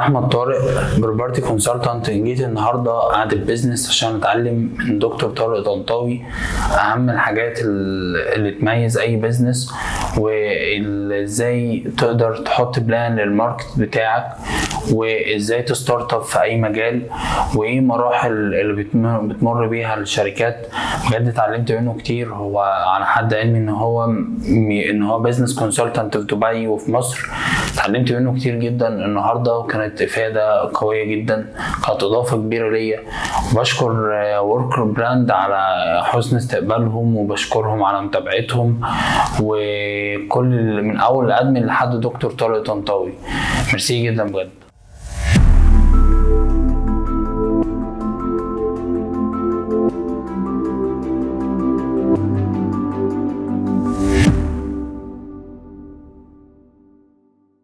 احمد طارق بروبرتي كونسلتانت. جيت النهارده قاعد البيزنس عشان اتعلم من دكتور طارق طنطاوي اهم الحاجات اللي تميز اي بيزنس، وازاي تقدر تحط بلان للماركت بتاعك، وازاي تستارت اب في اي مجال، وايه مراحل اللي بتمر بيها الشركات. بجد اتعلمت منه كتير. هو على حد علمي ان هو بيزنس كونسلتانت في دبي وفي مصر. اتعلمت منه كتير جدا النهارده، وكانت افاده قويه جدا، كانت اضافه كبيره ليا. وبشكر وركر براند على حسن استقبالهم، وبشكرهم على متابعتهم، وكل من اول ادمن لحد دكتور طارق طنطاوي. ميرسي جدا بجد.